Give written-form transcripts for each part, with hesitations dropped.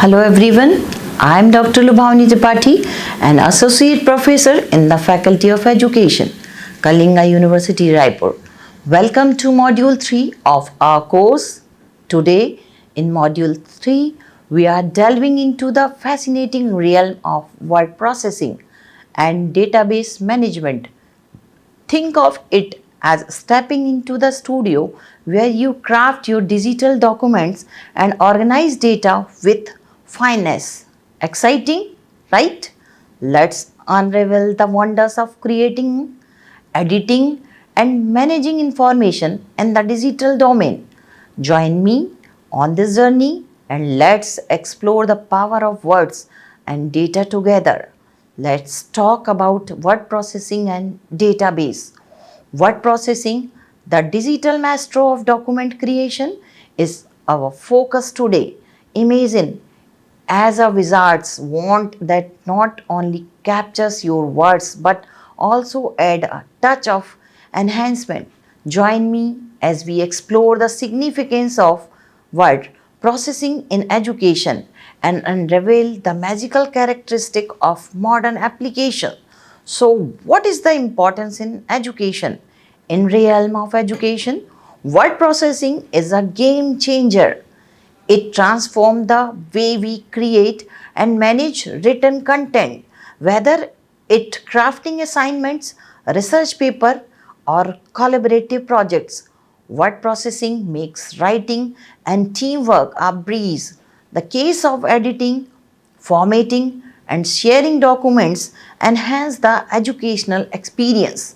Hello everyone, I am Dr. Lubhawani Tripathi, an Associate Professor in the Faculty of Education, Kalinga University, Raipur. Welcome to Module 3 of our course. Today, in Module 3, we are delving into the fascinating realm of word processing and database management. Think of it as stepping into the studio where you craft your digital documents and organize data with finesse. Exciting, right? Let's unravel the wonders of creating, editing, and managing information in the digital domain. Join me on this journey and let's explore the power of words and data together. Let's talk about word processing and database. Word processing, the digital maestro of document creation, is our focus today. Imagine as a wizard's wand that not only captures your words but also add a touch of enhancement. Join me as we explore the significance of word processing in education and unravel the magical characteristic of modern application. So, what is the importance in education? In realm of education, word processing is a game changer. It transforms the way we create and manage written content, whether it crafting assignments, research paper, or collaborative projects. Word processing makes writing and teamwork a breeze. The case of editing, formatting, and sharing documents enhance the educational experience,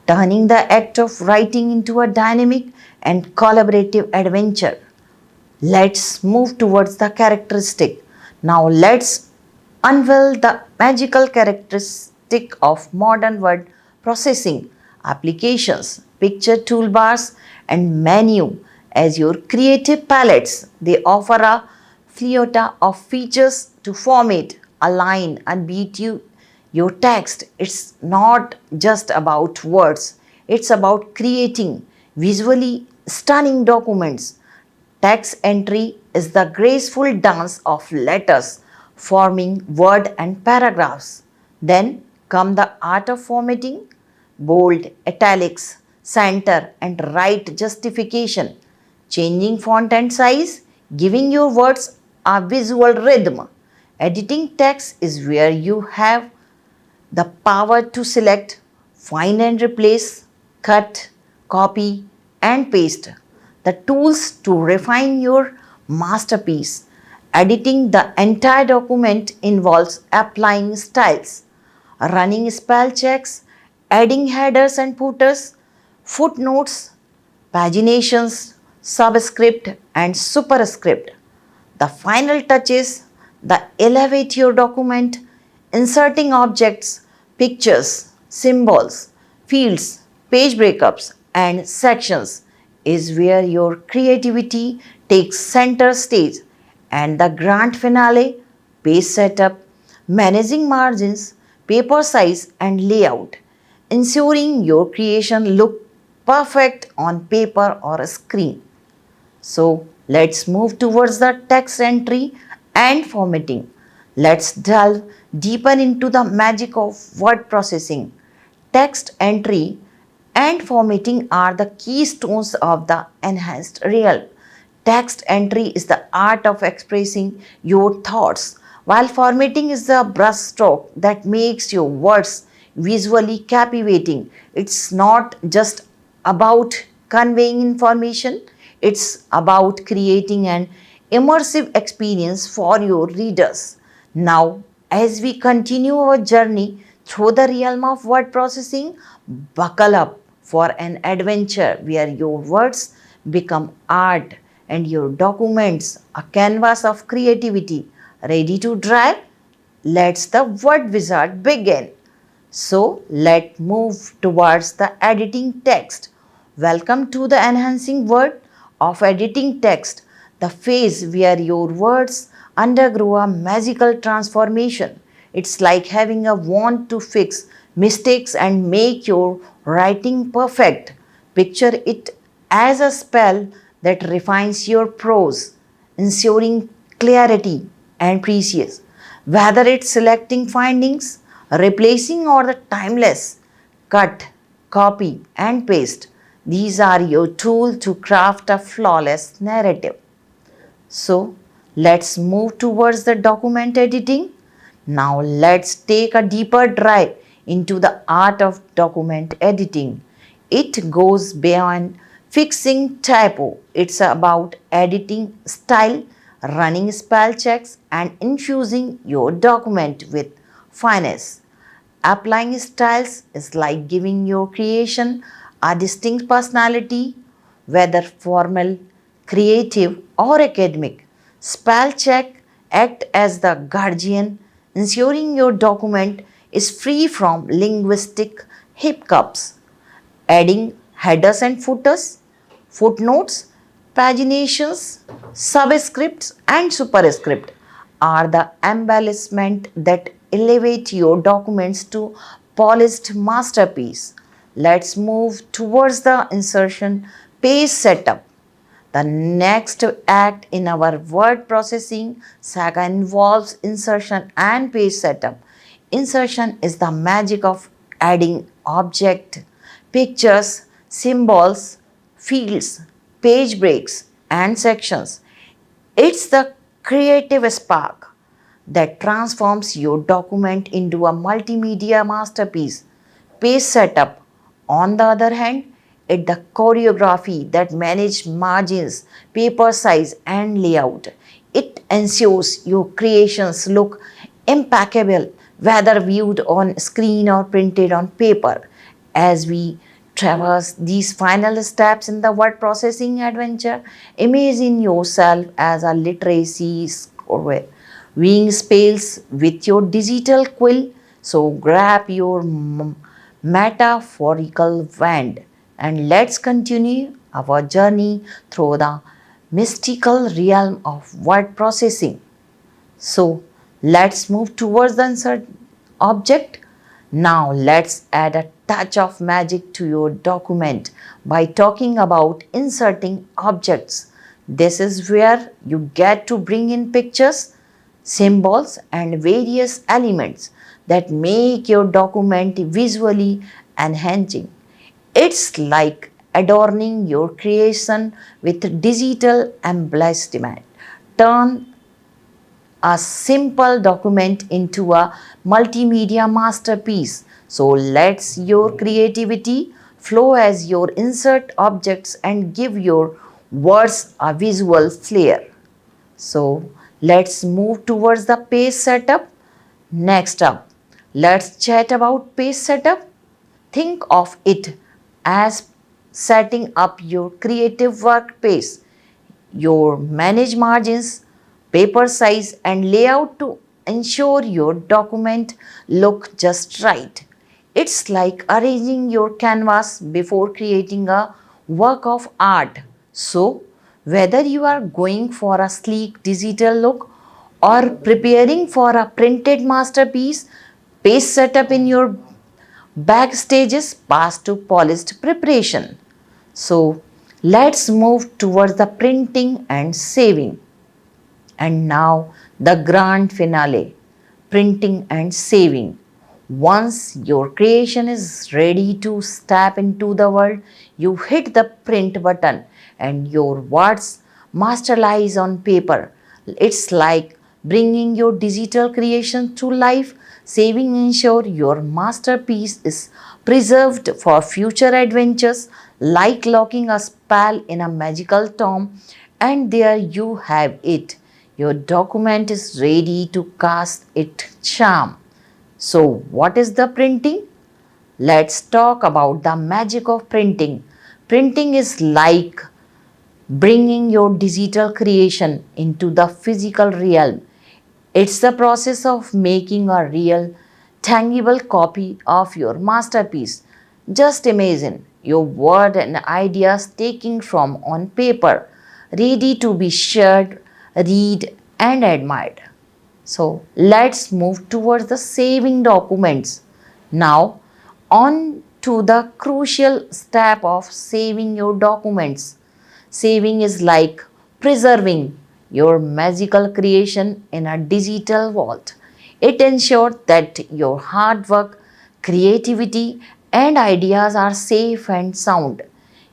turning the act of writing into a dynamic and collaborative adventure. Let's move towards the characteristic. Now let's unveil the magical characteristic of modern word processing applications, picture toolbars and menu as your creative palettes. They offer a plethora of features to format, align and beat your text. It's not just about words, it's about creating visually stunning documents. Text entry is the graceful dance of letters forming word and paragraphs. Then come the art of formatting, bold, italics, center and right justification, changing font and size, giving your words a visual rhythm. Editing text is where you have the power to select, find and replace, cut, copy, and paste. The tools to refine your masterpiece. Editing the entire document involves applying styles, running spell checks, adding headers and footers, footnotes, paginations, subscript, and superscript. The final touches, the elevate your document, inserting objects, pictures, symbols, fields, page breakups, and sections is where your creativity takes center stage. And the grand finale, page setup, managing margins, paper size, and layout, ensuring your creation look perfect on paper or a screen. So let's move towards the text entry and formatting. Let's delve deeper into the magic of word processing. Text entry and formatting are the keystones of the enhanced realm. Text entry is the art of expressing your thoughts, while formatting is the brushstroke that makes your words visually captivating. It's not just about conveying information, it's about creating an immersive experience for your readers. Now, as we continue our journey through the realm of word processing, buckle up for an adventure where your words become art and your documents a canvas of creativity. Ready to drive? Let's the word wizard begin. So let's move towards the editing text. Welcome to the enhancing word of editing text, the phase where your words undergo a magical transformation. It's like having a wand to fix mistakes and make your writing perfect. Picture it as a spell that refines your prose, ensuring clarity, and precious. Whether it's selecting findings, replacing, or the timeless cut, copy, and paste, these are your tools to craft a flawless narrative. So, let's move towards the document editing. Now, let's take a deeper dive into the art of document editing. It goes beyond fixing typo, it's about editing style, running spell checks, and infusing your document with finesse. Applying styles is like giving your creation a distinct personality, whether formal, creative, or academic. Spell check act as the guardian, ensuring your document is free from linguistic hiccups. Adding headers and footers, footnotes, paginations, subscripts, and superscript are the embellishment that elevate your documents to polished masterpiece. Let's move towards the insertion page setup. The next act in our word processing saga involves insertion and page setup. Insertion is the magic of adding object, pictures, symbols, fields, page breaks, and sections. It's the creative spark that transforms your document into a multimedia masterpiece. Page setup, on the other hand, is the choreography that manages margins, paper size, and layout. It ensures your creations look impeccable whether viewed on screen or printed on paper. As we traverse these final steps in the word processing adventure, imagine yourself as a literacy scholar wing spells with your digital quill. So grab your metaphorical wand and let's continue our journey through the mystical realm of word processing. So let's move towards the insert object. Now let's add a touch of magic to your document by talking about inserting objects. This is where you get to bring in pictures, symbols, and various elements that make your document visually enhancing. It's like adorning your creation with digital embellishment. Turn a simple document into a multimedia masterpiece. So let's your creativity flow as your insert objects and give your words a visual flair. So let's move towards the page setup. Next up, let's chat about page setup. Think of it as setting up your creative workspace. Your manage margins, paper size and layout to ensure your document look just right. It's like arranging your canvas before creating a work of art. So, whether you are going for a sleek digital look or preparing for a printed masterpiece, page setup in your backstages pass to polished preparation. So let's move towards the printing and saving. And now the grand finale, printing and saving. Once your creation is ready to step into the world, you hit the print button and your words masterlize on paper. It's like bringing your digital creation to life. Saving ensure your masterpiece is preserved for future adventures, like locking a spell in a magical tome. And there you have it. Your document is ready to cast its charm. So, what is the printing? Let's talk about the magic of printing. Printing is like bringing your digital creation into the physical realm. It's the process of making a real, tangible copy of your masterpiece. Just imagine your word and ideas taken from on paper, ready to be shared, read, and admired. So let's move towards the saving documents. Now, on to the crucial step of saving your documents. Saving is like preserving. your magical creation in a digital vault. It ensures that your hard work, creativity, and ideas are safe and sound.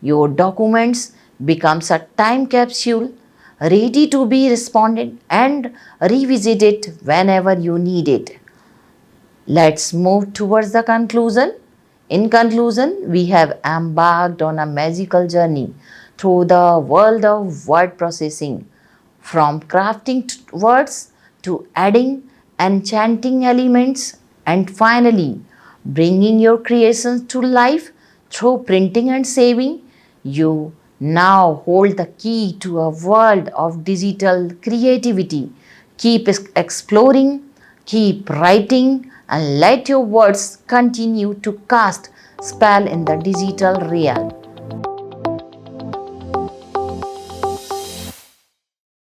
Your documents becomes a time capsule ready to be responded and revisited whenever you need it. Let's move towards the conclusion. In conclusion, we have embarked on a magical journey through the world of word processing, from crafting words to adding enchanting elements, and finally bringing your creations to life through printing and saving. You now hold the key to a world of digital creativity. Keep exploring, keep writing, and let your words continue to cast spell in the digital realm.